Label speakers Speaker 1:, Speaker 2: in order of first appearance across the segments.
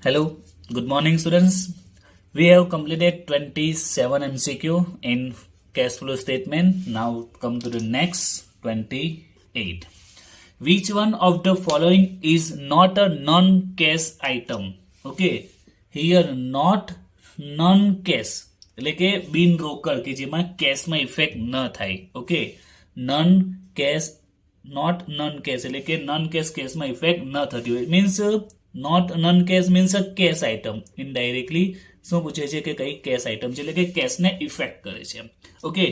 Speaker 1: Hello, good morning students. We have completed 27 MCQ in cash flow statement. Now come to the next 28. Which one of the following is not a non-cash item? Okay, here not non-cash એટલે કે બિન રોકડ કે જેમાં કેશમાં effect ન થાય. Okay, non cash not non cash એટલે કે નન કેશ કેશમાં ઇફેક્ટ ન થતી હોય. Means not non cash means a cash item. Indirectly શું પૂછે છે કે કઈ કેશ આઇટમ છે એટલે કે કેશને ઇફેક્ટ કરે છે. Okay,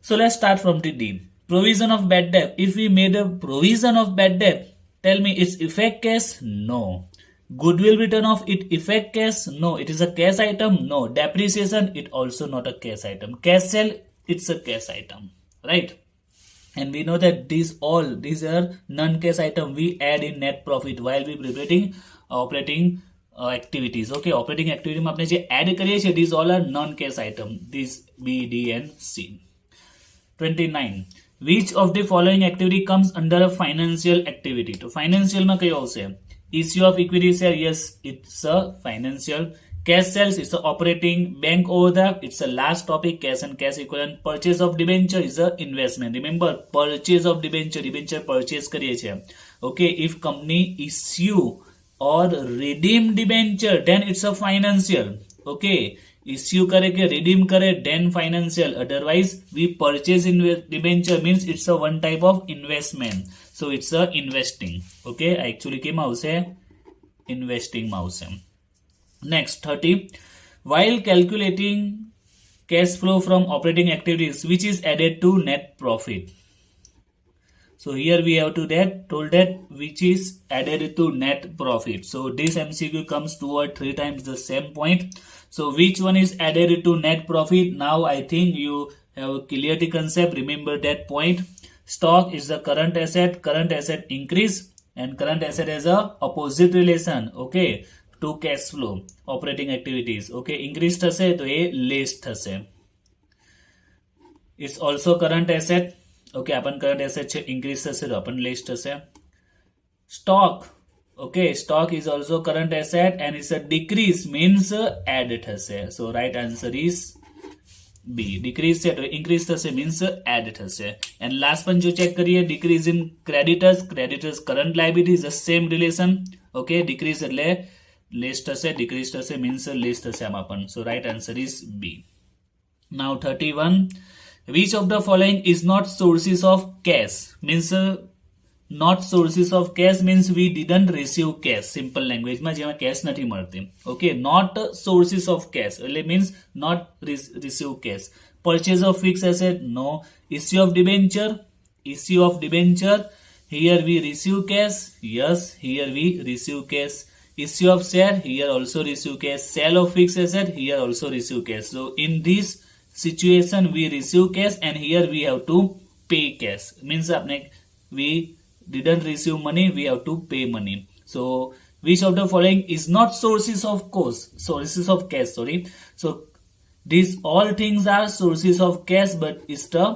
Speaker 1: so let's start from the D. Provision of bad debt. If we made a provision of bad debt, tell me it's effect cash? No. Goodwill written off, it effect cash? No. It is a cash item? No. Depreciation, it also not a cash item. Cash sale, it's a cash item. Right? And we know that these are non-cash item we add in net profit while we preparing operating activities. Okay, operating activity में आपने जो add करिए छे, these all are non-cash item. These B, D and C. 29. Which of the following activity comes under a financial activity? तो financial में कयो होશે? Issue of equity share, yes, it's a financial. Cash sales, it's a operating. Bank overdraft, it's a last topic. Cash and cash equivalent. Purchase of debenture is a investment. Remember, purchase of debenture purchase करिए छे. Okay, if company issue or redeem debenture, then it's a financial. Okay, issue करे के redeem करे then financial. Otherwise we purchase debenture means it's a one type of investment, so it's a investing. Okay, actually કેમ આવશે? Investing માં આવશે. Next 30. While calculating cash flow from operating activities, which is added to net profit? So here we have told that which is added to net profit. So this MCQ comes toward 3 times the same point. So which one is added to net profit? Now I think you have clear the concept. Remember that point. Stock is the current asset. Current asset increase and current asset has a opposite relation. Okay, to cash flow operating activities. Okay, increase થશે તો એ less થશે. It's also current asset. Okay, upon current asset છે, increase થશે તો अपन less થશે. Stock, okay, stock is also current asset and it's a decrease means add થશે. So right answer is B. Decrease છે તો increase થશે means add થશે. And last one જો check કરીએ, decrease in creditors current liability is the same relation. Okay, decrease એટલે less થશે, decrease થશે means less થશે આમાં પણ. So right answer is B. Now 31. Which of the following is not sources of cash? Means not sources of cash means we didn't receive cash. Simple language માં જેમાં cash નથી મળતી. Okay, not sources of cash એટલે means not receive cash. Purchase of fixed asset? No. Issue of debenture, here we receive cash. Yes, here we receive cash. Issue of share, here also receive cash. Sale of fixed asset, here also receive cash. So in this situation we receive cash and here we have to pay cash. Means we didn't receive money, we have to pay money. So which of the following is not sources of cash? So these all things are sources of cash but it's the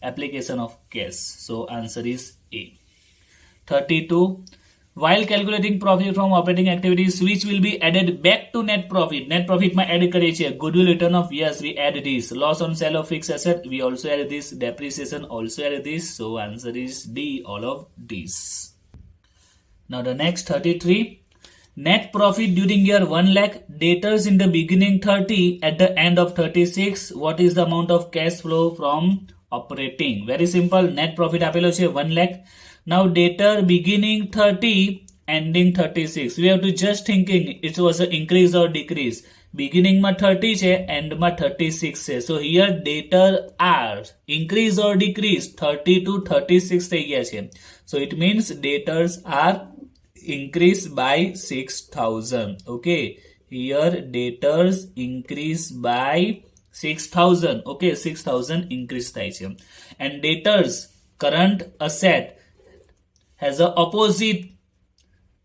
Speaker 1: application of cash. So answer is A. 32. While calculating profit from operating activities, which will be added back to net profit? Net profit માં add કરીએ છીએ. Goodwill return off, yes, we add this. Loss on sale of fixed asset, we also add this. Depreciation also add this. So answer is D, all of these. Now the next 33. Net profit during year 1 lakh, debtors in the beginning 30, at the end of 36. What is the amount of cash flow from operating? Very simple. Net profit આપેલો છે 1 lakh. Now debtor beginning 30, ending 36. We have to just thinking it was an increase or decrease. Beginning માં 30 છે, end માં 36 છે. So here debtor are increase or decrease 30 to 36 થઈ ગયા છે. So it means debtors are increased by 6,000. Okay, here debtors increase by 6,000. Okay, 6,000 increase થાય છે. And debtors current asset has a opposite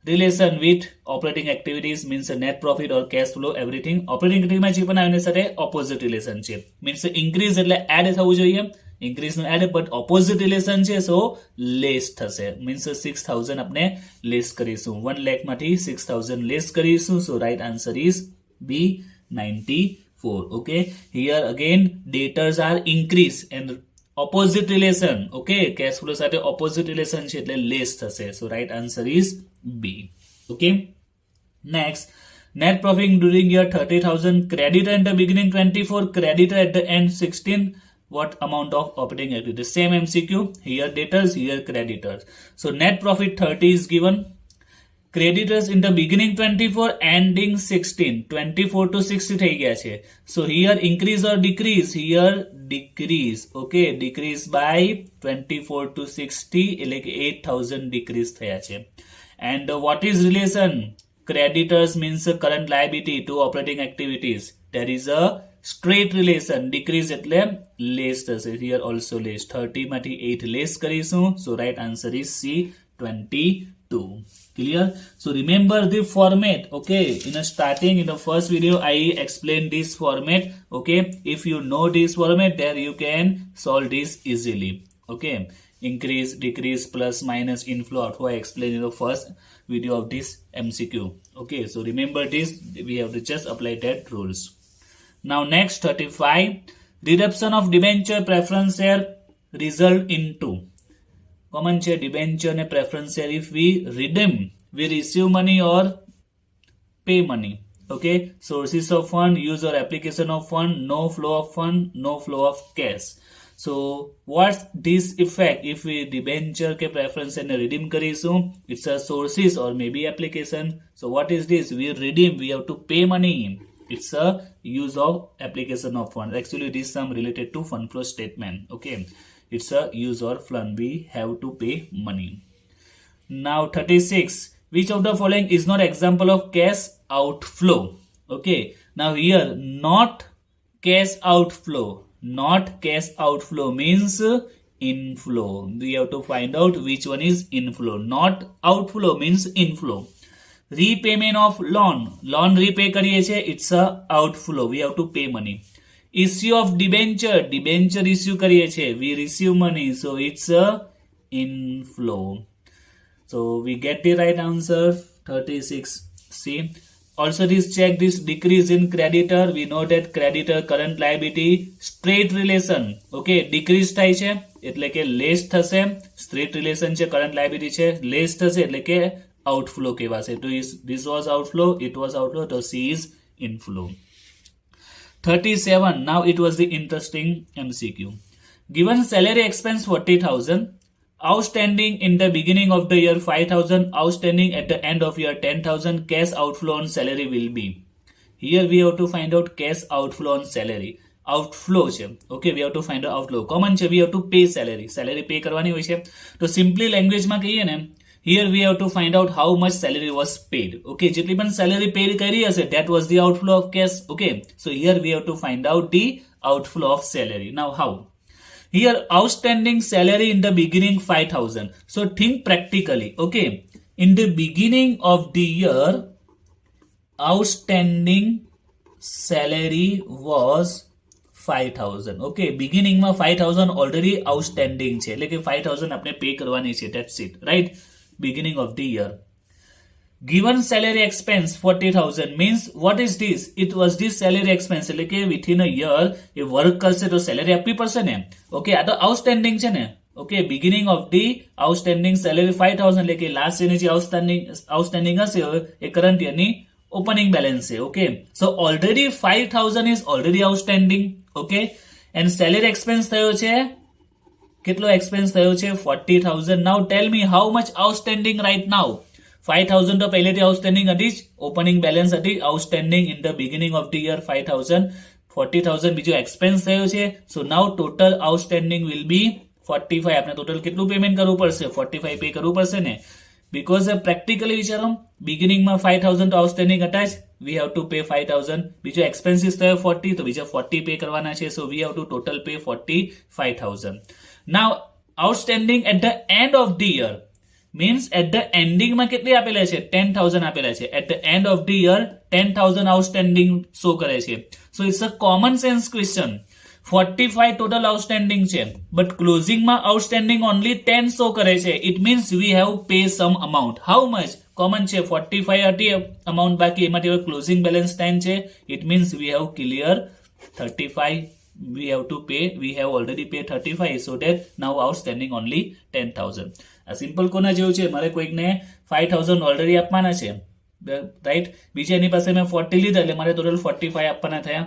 Speaker 1: relation with operating activities means net profit or cash flow everything. Operating activity માં જે પણ આવે એની સાથે opposite relation છે. Means increase એટલે add થવું જોઈએ ઇન્ક્રીઝનું એડ બટ ઓપોઝિટ રિલેશન છે સો લેસ થશે મીન્સ 6000 આપણે લેસ કરીશું 1 લાખ માંથી 6000 લેસ કરીશું so right answer is B 94 okay here again debtors are increase and opposite relation okay cash flow સાથે ઓપોઝિટ રિલેશન છે એટલે લેસ થશે so right answer is B okay next net profit during year 30,000 creditor at the beginning 24 creditor at the end 16 what amount of operating activity same MCQ here debtors here creditors so net profit 30 is given creditors in the beginning 24 ending 16 24 to 60 થઈ ગયા છે so here increase or decrease here decrease okay decrease by 24 to 60 એટલે કે 8000 decrease થયા છે and what is relation creditors means current liability to operating activities there is a straight relation decrease એટલે less થશે here also less 30 માંથી 8 less કરીશું so right answer is C 22 clear so remember the format okay in a starting in the first video I explained this format okay if you know this format there you can solve this easily okay increase decrease plus minus inflow outflow I explained in the first video of this MCQ okay so remember this we have to just apply that rules now next 35 reduction of debenture preference share result into common share debenture and preference share if we redeem we receive money or pay money okay sources of fund use or application of fund no flow of fund no flow of cash so what's this effect if we debenture ke preference and redeem karisu it's a sources or maybe application so what is this we redeem we have to pay money it's a use of application of fund actually it is some related to fund flow statement okay it's a use or fund we have to pay money now 36 which of the following is not example of cash outflow okay now here not cash outflow not cash outflow means inflow we have to find out which one is inflow not outflow means inflow repayment of loan repay કરીએ છે it's a outflow we have to pay money issue of debenture issue કરીએ છે we receive money so it's a inflow so we get the right answer 36C also this check this decrease in creditor we know that creditor current liability straight relation okay decrease થાય છે એટલે કે less થશે straight relation છે current liability છે less થશે એટલે કે outflow કહેવાશે તો this was outflow it was outflow so C is inflow 37 now it was the interesting MCQ given salary expense 40,000 outstanding in the beginning of the year 5,000 outstanding at the end of year 10,000 cash outflow on salary will be here we have to find out cash outflow on salary outflow છે okay we have to find out outflow common છે we have to pay salary pay કરવાની હોય છે તો simply language માં કહીએ ને here we have to find out how much salary was paid okay જેટલી પણ salary paid કરી હશે that was the outflow of cash okay so here we have to find out the outflow of salary now how here outstanding salary in the beginning 5,000 so think practically okay in the beginning of the year outstanding salary was 5,000 okay beginning માં 5,000 already outstanding છે એટલે કે 5,000 આપણે pay કરવાની છે that's it right beginning of the year given salary expense 40,000 means what is this it was this salary expense એટલે કે within a year A work કરશે તો સેલેરી આપવી પડશે ને ઓકે આ તો આઉટસ્ટેન્ડિંગ છે ને okay beginning of the outstanding salary 5,000 એટલે કે લાસ્ટ યરની જે આઉટસ્ટેન્ડિંગ હશે એ કરંટ યરની opening balance છે okay so already 5,000 is already outstanding okay and salary expense થયો છે કેટલો એક્સપેન્સ થયો છે 40,000 now tell me how much outstanding right now 5,000 તો પહેલેથી આઉટસ્ટેન્ડિંગ હતી જ ઓપનિંગ બેલેન્સ હતી outstanding in the beginning of the year 5,000 40,000 બીજો એક્સપેન્સ થયો છે સો નાઉ ટોટલ આઉટસ્ટેન્ડિંગ વિલ બી 45 આપણે ટોટલ કેટલું પેમેન્ટ કરવું પડશે 45 પે કરવું પડશે ને બીકોઝ પ્રેક્ટિકલી વિચારો બિગિનિંગમાં 5,000 તો આઉટસ્ટેન્ડિંગ હતા જ વી હેવ ટુ પે 5,000 બીજો એક્સપેન્સીસ થયો 40 તો બીજા 40 પે કરવાના છે so we have to total pay 45,000 now outstanding at the end of the year means at the એન્ડિંગમાં કેટલી આપેલા છે 10,000 આપેલા છે at the end of the year 10,000 outstanding show કરે છે so it's a common sense question 45 total outstanding છે, but ક્લોઝિંગમાં આઉટસ્ટેન્ડિંગ ઓનલી 10 શો કરે છે. It means we have pay some amount. How much? Common છે 45 હતી અમાઉન્ટ બાકી, એમાંથી હવે ક્લોઝિંગ બેલેન્સ 10 છે. It means we have clear 35. We have to pay. We have already paid 35, so that now outstanding only 10,000. આ simple કોના જેવું છે? મારે કોઈકને 5,000 ઓલરેડી આપવાના છે, રાઈટ? બીજા એની પાસે મેં 40 લીધા એટલે મારે ટોટલ 45 આપવાના થયા.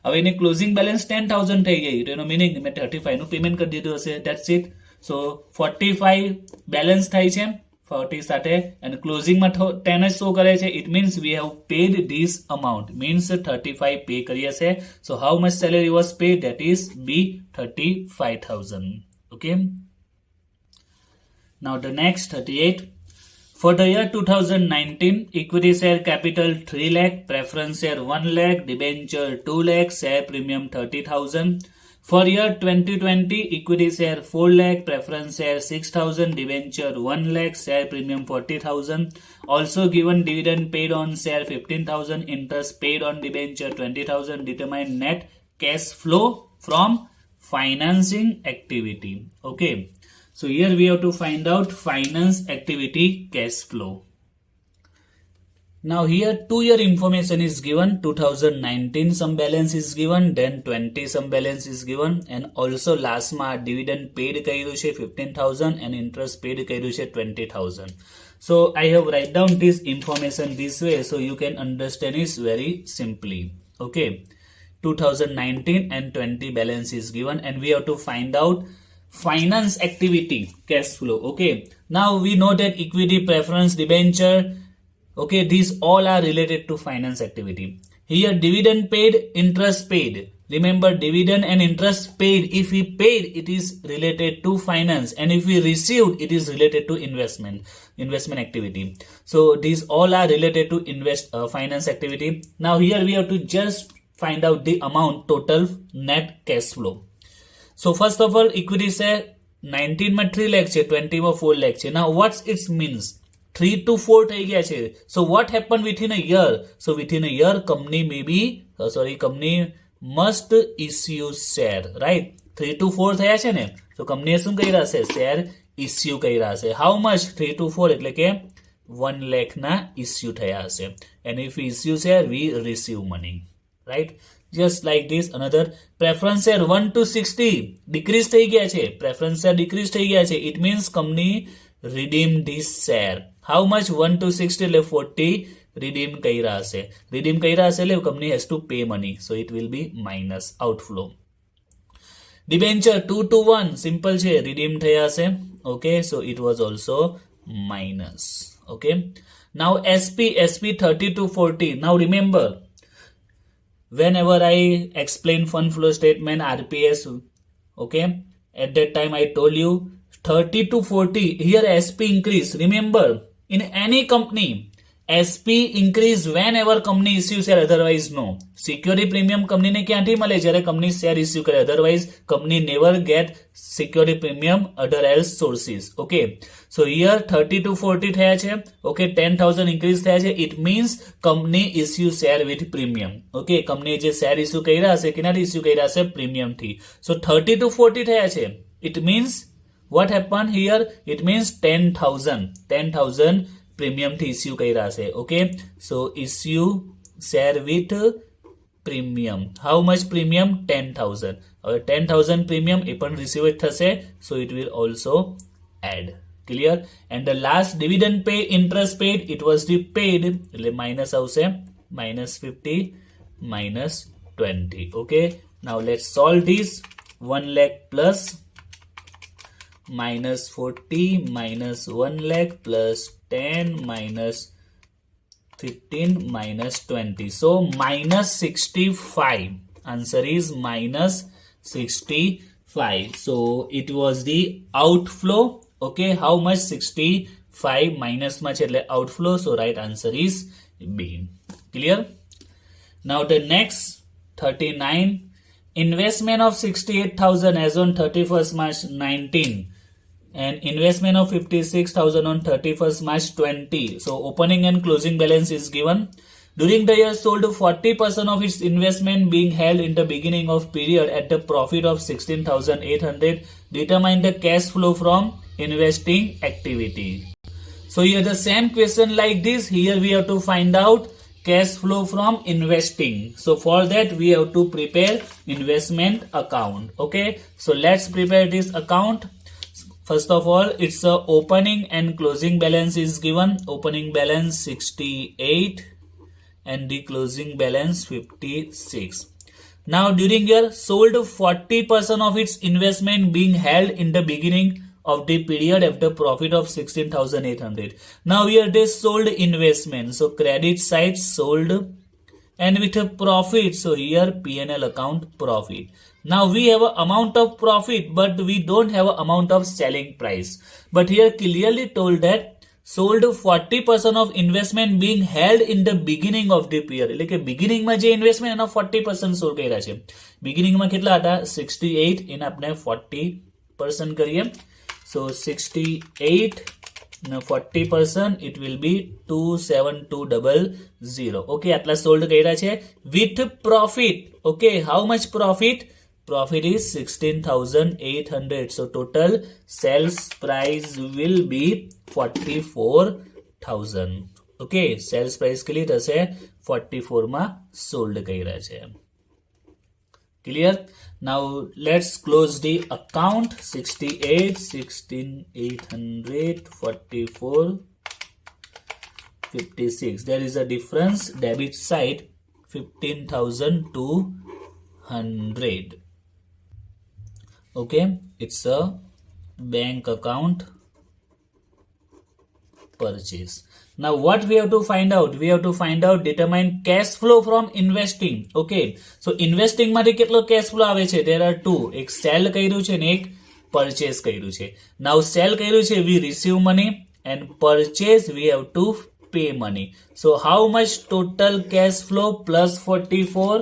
Speaker 1: હવે એની ક્લોઝિંગ બેલેન્સ 10,000 થઈ ગઈ, તો એનો મિનિંગ મેં 35 નું પેમેન્ટ કરી દીધું હશે. That's it. સો 45 બેલેન્સ થાય છે 40 સાથે, અને ક્લોઝિંગમાં 10 જ શો કરે છે. It means we have paid this amount, means 35 pay કરી હશે. So how much salary was paid? That is B 35,000. Okay, now the next 38. For the year 2019, equity share capital 3 lakh, preference share 1 lakh, debenture 2 lakh, share premium 30,000. For year 2020, equity share 4 lakh, preference share 6,000, debenture 1 lakh, share premium 40,000. Also given dividend paid on share 15,000, interest paid on debenture 20,000. Determine net cash flow from financing activity. Okay. So here we have to find out finance activity cash flow. Now here 2 year information is given. 2019 some balance is given, then 20 some balance is given, and also last ma dividend paid કર્યું છે 15,000 and interest paid કર્યું છે 20,000. So I have write down this information this way so you can understand it very simply. Okay, 2019 and 20 balance is given, and we have to find out finance activity cash flow. Okay, now we know that equity, preference, debenture, okay, these all are related to finance activity. Here dividend paid, interest paid. Remember, dividend and interest paid, if we paid, it is related to finance, and if we received, it is related to investment activity. So these all are related to finance activity. Now here we have to just find out the amount, total net cash flow. So first of all, equity share 19 માં 3 lakh છે, 20 માં 4 lakh છે. Now what's its means? 3 to 4 થઈ ગયા છે. So what happened within a year? So within a year, company must issue share, right? 3 to 4 થયા છે ને, તો કંપનીએ શું કર્યા છે? શેર ઇસ્યુ કર્યા છે. How much? 3 to 4 એટલે કે 1 lakh ના ઇસ્યુ થયા હશે. And if we issue share, we receive money, right? Just like this. Another, preference share 1 to 60 decrease થઈ ગયા છે. Preference share decrease થઈ ગયા છે. It means company redeem this share. How much? 1 to 60 એટલે 40 redeem કર્યા હશે. Redeem કર્યા હશે એટલે company has to pay money. So it will be minus outflow. Debenture 2 to 1 simple છે, redeem થયા હશે. Okay, so it was also minus. Okay, now SP 30 to 40. Now remember, whenever I explain fund flow statement, RPS, okay, at that time I told you 30 to 40, here SP increase. Remember, in any company, SP increase whenever company issue share, otherwise no. Security premium company ને ક્યાંથી મળે? જ્યારે company share issue કરે. Otherwise company never get security premium other else sources. Okay, so here 30 to 40 થયા છે. Okay, 10,000 increase થયા છે. It means company issue share with premium. Okay, company જે share issue કર્યા હશે, કેનાથી issue કર્યા હશે? Premium થી. So 30 to 40 થયા છે. It means what happened here? It means 10,000 premium થી issue કર્યા હશે. Okay, so issue share with premium. How much premium? 10,000. હવે 10,000 premium એ પણ receive થશે, so it will also add. Clear? And the last dividend pay, interest paid, it was the paid એટલે minus આવશે, -50 -20. Okay, now let's solve this. 1 lakh plus -40 minus 1 lakh plus 10 minus 15 minus 20. So minus 65. Answer is minus 65. So it was the outflow. Okay, how much? 65 minus much એટલે outflow. So right answer is B. Clear? Now the next 39. Investment of 68,000 as on 31st March 19. And investment of 56,000 on 31st March 20. So opening and closing balance is given. During the year sold 40% of its investment being held in the beginning of period at the profit of 16,800. Determine the cash flow from investing activity. So here the same question like this. Here we have to find out cash flow from investing. So for that we have to prepare investment account. Okay. So let's prepare this account. First of all, it's a opening and closing balance is given. Opening balance 68 and the closing balance 56. Now during year sold 40% of its investment being held in the beginning of the period at the profit of 16,800. Now here they sold investment. So credit side sold and with a profit. So here P&L account profit. Now we have an amount of profit but we don't have an amount of selling price. But here clearly told that sold 40% of investment being held in the beginning of the period. એટલે કે beginning માં જે investment એના 40% sold કર્યા છે. beginning માં કેટલા હતા 68 એને આપણે 40% કરીએ. So 68 and 40% it will be 27200. Okay, આટલા સોલ્ડ કર્યા છે with profit. Okay, how much profit? Profit is 16,800. So total sales price will be 44,000. Okay, sales price के लिए થશે 44 માં sold કર્યા છે. Clear? Now let's close the account. 68, 16,800, 44, 56. There is a difference. Debit side 15,200. Okay, it's a bank account purchase. Now what we have to find out? We have to find out determine cash flow from investing. Okay, so investing માટે કેટલો cash flow આવે છે? There are two. એક sell કર્યું છે ને એક purchase કર્યું છે. Now sell કર્યું છે we receive money and purchase we have to pay money. So how much total cash flow? Plus 44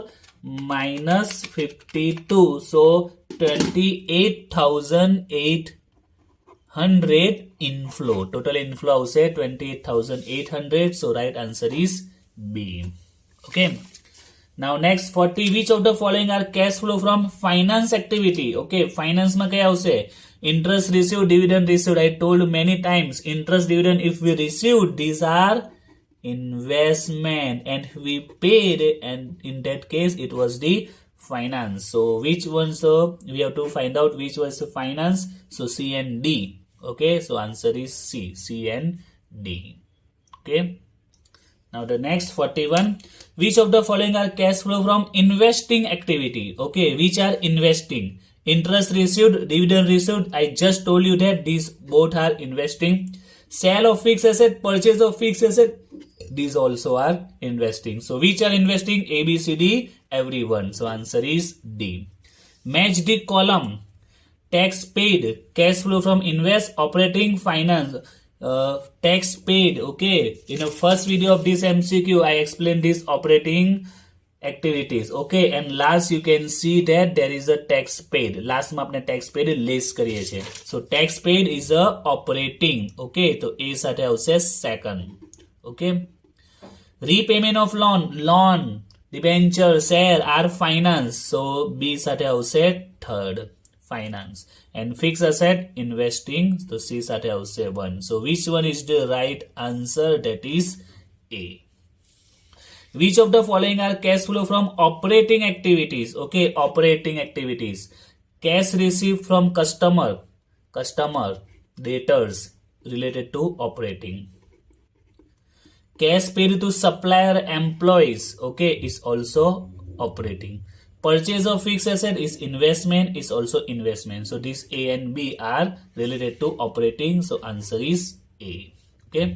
Speaker 1: minus 52. So 28,800 inflow. Total inflow આવશે 28,800. So right answer is B. Okay. Now next 40. Which of the following are cash flow from finance activity? Okay. Finance માં કયા આવશે? Interest received, dividend received. I told many times interest, dividend if we received, these are investment and we paid, and in that case it was the finance. So which ones we have to find out which was the finance? So C and D. Okay, so answer is C and D. Okay, now the next 41. Which of the following are cash flow from investing activity? Okay, which are investing? Interest received, dividend received. I just told you that these both are investing. Sale of fixed asset, purchase of fixed asset, these also are investing. So which are investing? A, B, C, D, everyone. So answer is D. Match the column. Tax paid, cash flow from invest, operating, finance. Tax paid. Okay, in the first video of this MCQ I explained this operating activities. Okay, and last you can see that there is a tax paid. Last માં આપણે tax paid less કરીએ છીએ. So tax paid is a operating. Okay, તો A સાથે આવશે second. Okay, repayment of loan, debenture, share are finance. So B સાથે આવશે third, finance. And fixed asset, investing. So C સાથે આવશે 1. So which one is the right answer? That is A. Which of the following are cash flow from operating activities? Okay, operating activities. Cash received from customer, debtors related to operating. Cash paid to supplier, employees, okay, is also operating. Purchase of fixed asset is investment, is also investment. So these A and B are related to operating. So answer is A. Okay.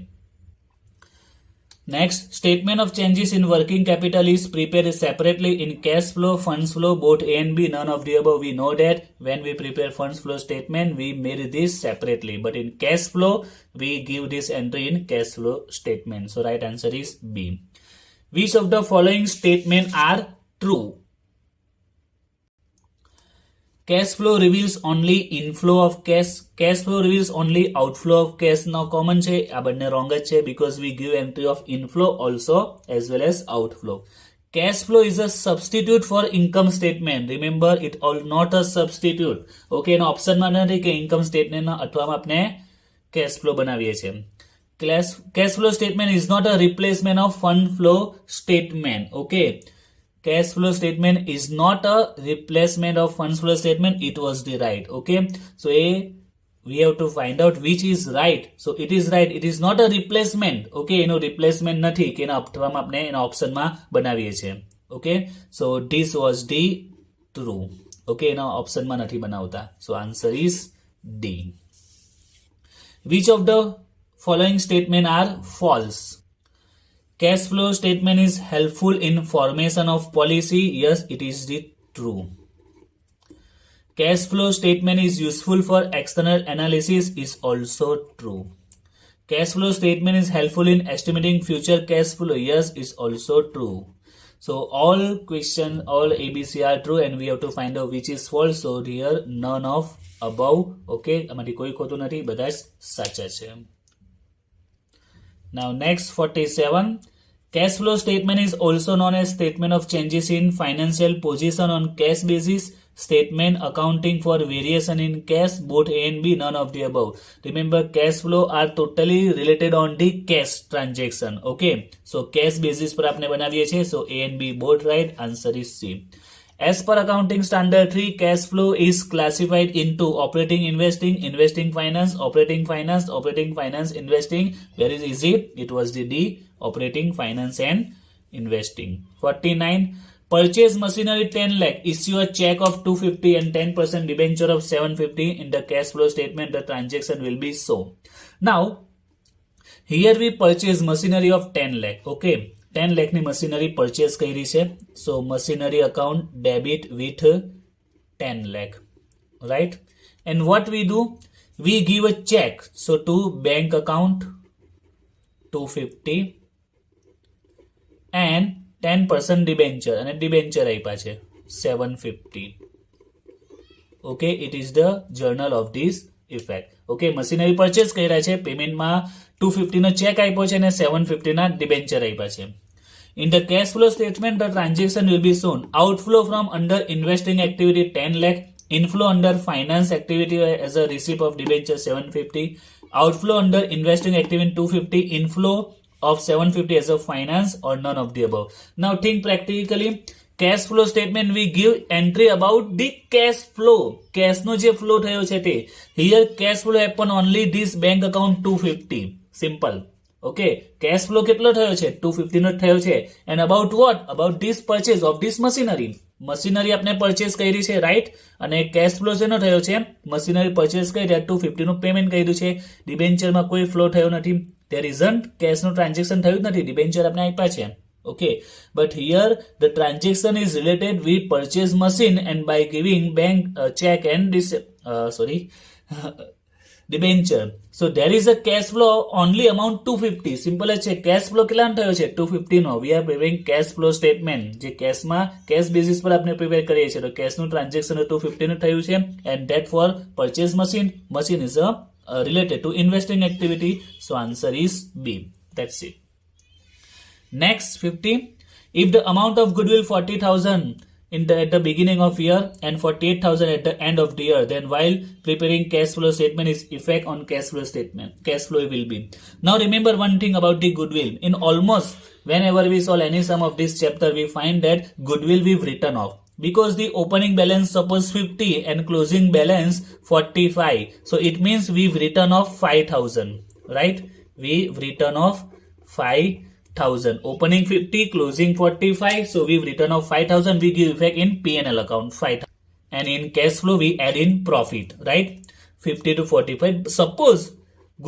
Speaker 1: Next, statement of changes in working capital is prepared separately in cash flow, funds flow, both A and B, none of the above. We know that when we prepare funds flow statement, we made this separately. But in cash flow, we give this entry in cash flow statement. So right answer is B. Which of the following statement are true? Cash flow reveals only inflow of cash. Cash flow reveals only outflow of cash. Now common છે આ બંને wrong જ છે because we give entry of inflow also as well as outflow. Cash flow is a substitute for income statement. Remember it all not a substitute. Okay એનો ઓપ્શનમાં નથી કે income statement ના અઠવામાં આપણે cash flow બનાવીએ છીએ. Cash flow statement is not a replacement of fund flow statement. Okay. Cash flow statement is not a replacement of funds flow statement. It was the right. Okay. So we have to find out which is right. So it is right. It is not a replacement. Okay. એનો replacement નથી કે એના અઠવામાં આપણે એના ઓપ્શનમાં બનાવીએ છીએ. Okay. So this was the true. Okay. એના ઓપ્શનમાં નથી બનાવતા. So answer is D. Which of the following statement are false? Cash flow statement is helpful in formation of policy. Yes, it is the true. Cash flow statement is useful for external analysis is also true. Cash flow statement is helpful in estimating future cash flow. Yes, is also true. So all questions, all ABC are true and we have to find out which is false. So here none of above. Okay, આમાંથી કોઈ ખોટું નથી, બધા સાચા છે. Now next 47. Cash flow statement is also known as statement of changes in financial position on cash basis, statement accounting for variation in cash, both A and B, none of the above. Remember cash flow are totally related on the cash transaction. Okay. So cash basis पर आपने बनाविए छे. So A and B both right. Answer is C. As per accounting standard 3, cash flow is classified into operating investing, investing finance, operating finance, operating finance, investing. Where is easy? It was the D, operating finance and investing. 49. Purchase machinery 10 lakh. Issue a check of 250 and 10% debenture of 750. In the cash flow statement, the transaction will be so. Now, here we purchase machinery of 10 lakh. Okay. 10 lakh ની machinery purchase કરી છે. So machinery account debit with 10 lakh, right? And what we do, we give a check. So to bank account 250 and 10% debenture અને debenture આપ્યા છે 750. Okay, it is the journal of this effect. Okay, machinery purchase કર્યા છે, પેમેન્ટમાં 250 નો check આપ્યો છે અને 750 ના ડિબેન્ચર આપ્યા છે. In the cash flow statement, the transaction will be shown. Outflow from under investing activity 10 lakh, inflow under finance activity as a receipt of debenture 750, outflow under investing activity 250, inflow of 750 as a finance, or none of the above. Now think practically. Cash flow statement we give entry about the cash flow. Cash no je flow થયો છે તે. Here cash flow happen only this bank account 250. Simple. Okay, cash flow કેટલો થયો છે 250 નો થયો છે. And about what? About this purchase of this machinery. Machinery આપણે purchase કરી છે, રાઈટ? અને કેશ ફ્લો શેનો થયો છે? મશીનરી પરચેસ કરી 250 નું પેમેન્ટ કર્યું છે. ડિબેન્ચરમાં કોઈ ફ્લો થયો નથી. there isn't cash નું ટ્રાન્ઝેક્શન થયું જ નથી. ડિબેન્ચર આપણે આપ્યા છે. Okay, but here the transaction is related with purchase machine and by giving bank check and this debenture. So there is a cash flow only amount 250. Simple છે. cash flow કેટલાનો થયો છે 250 નો. we are preparing cash flow statement. જે કેશમાં cache basis પર આપણે prepare કરીએ છીએ. તો કેશનું ટ્રાન્ઝેક્શન 250 નું થયું છે and that for purchase machine is related to investing activity. So answer is B. That's it. Next 50. If the amount of goodwill 40,000 at the beginning of year and 48,000 at the end of the year, then while preparing cash flow statement is effect on cash flow statement. Cash flow will be. Now remember one thing about the goodwill. In almost whenever we solve any sum of this chapter, we find that goodwill we've written off. Because the opening balance suppose 50 and closing balance 45. So it means we've written off 5,000. Right? We've written off 5,000. Opening 50, closing 45. So we've written off 5,000. We give effect in P&L account 5,000. And in cash flow we add in profit. Right? 50 to 45. Suppose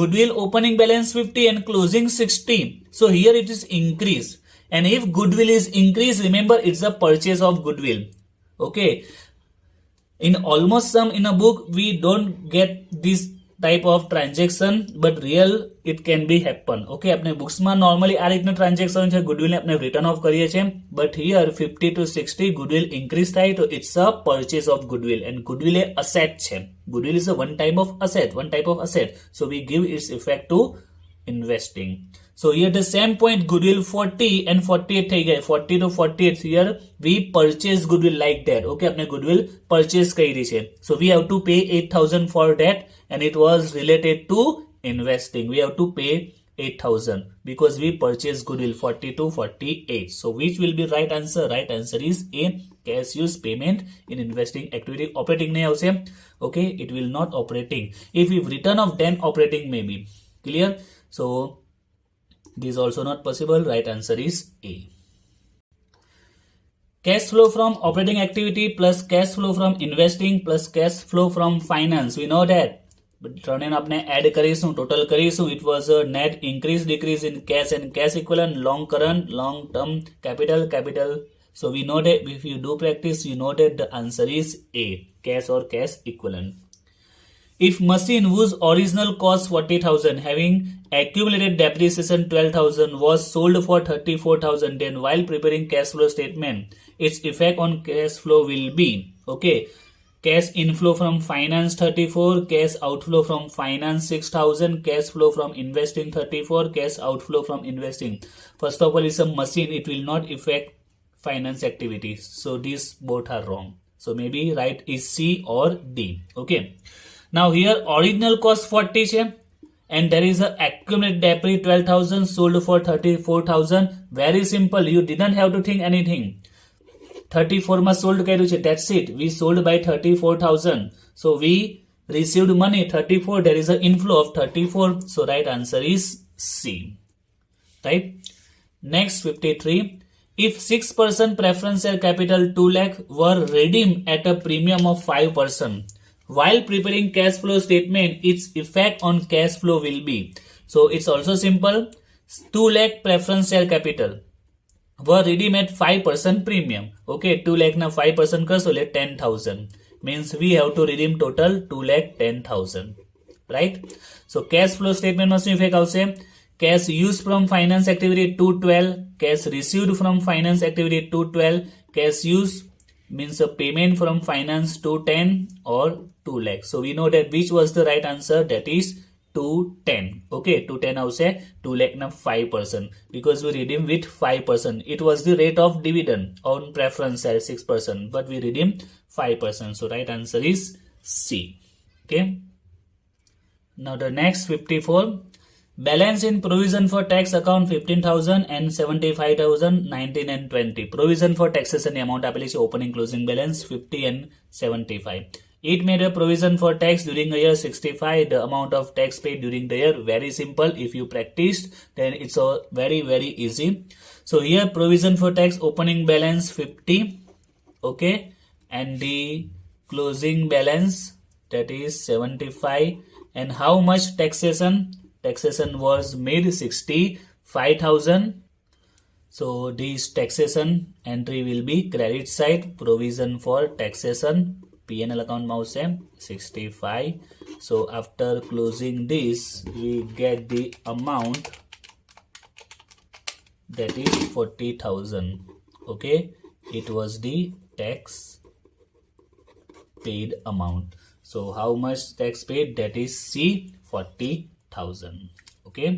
Speaker 1: goodwill opening balance 50 and closing 60. So here it is increase. And if goodwill is increased, remember it's a purchase of goodwill. Okay. In almost sum in a book, we don't get this type of transaction but real it can be happen. Okay, આપણે બુક્સમાં normally આ રીતનું transaction છે, ગુડવિલને આપણે return of કરીએ છીએ, but here 50 to 60 goodwill increase થાય તો it's a purchase of goodwill, and goodwill એ અસેટ છે. Goodwill is a one type of asset, so we give its effect to investing. So here the same point, goodwill 40 and 48 થઈ ગયા, 40 to 48. Here we purchase goodwill like that. Okay, આપણે goodwill purchase કરી છે. So we have to pay 8,000 for that, and it was related to investing. We have to pay 8,000 because we purchase goodwill 40 to 48. So which will be right answer? Right answer is A, cash use payment in investing activity. Operating નહીં આવશે. Okay, it will not operating. If we've written off, then operating may be. Clear? So this is also not possible. Right answer is A. Cash flow from operating activity plus cash flow from investing plus cash flow from finance. We know that. But ત્રણેને આપણે add કરીશું, total કરીશું. It was a net increase decrease in cash and cash equivalent, long current, long term, capital. So we know that if you do practice, you know that the answer is A, cash or cash equivalent. If machine whose original cost 40,000 having accumulated depreciation 12,000 was sold for 34,000, then while preparing cash flow statement, its effect on cash flow will be, okay, cash inflow from finance 34, cash outflow from finance 6,000, cash flow from investing 34, cash outflow from investing. First of all, it's a machine, it will not affect finance activities. So these both are wrong. So maybe right is C or D. Okay. Now here original cost 40 છે and there is a accumulated depreciation 12,000 sold for 34,000. Very simple, you didn't have to think anything. 34 માં sold કર્યું છે, that's it. We sold by 34,000. So we received money 34, there is an inflow of 34. So right answer is C. Right? Next 53. If 6% preference share capital 2 lakh were redeemed at a premium of 5%. While preparing cash flow statement, its effect on cash flow will be. So it's also simple. 2 lakh preference share capital were redeemed at 5% premium. Okay, 2 lakh na 5% કરશો એટલે 10,000. Means we have to redeem total 2,10,000. Right? So cash flow statement માં શું effect આવશે? Cash used from finance activity 212, cash received from finance activity 212, cash used means a payment from finance 210 or 2 lakh. So we know that which was the right answer, that is 210. Okay, 210 આવશે 2 lakh na 5% because we redeem with 5%. It was the rate of dividend on preference share 6%, but we redeem 5%. So right answer is C. Okay. Now the next 54. Balance in provision for tax account 15,000 and 75,000, 19 and 20. Provision for taxation amount આપેલી છે, opening closing balance 50 and 75. It made a provision for tax during the year 65. The amount of tax paid during the year, very simple. If you practiced, then it's very easy. So here provision for tax opening balance 50, okay, and the closing balance that is 75. And how much taxation? Taxation was made 65,000. So this taxation entry will be credit side, provision for taxation, P&L account mouse 65. So after closing this, we get the amount that is 40,000. Okay, it was the tax paid amount. So how much tax paid? That is C, 40,000. Okay.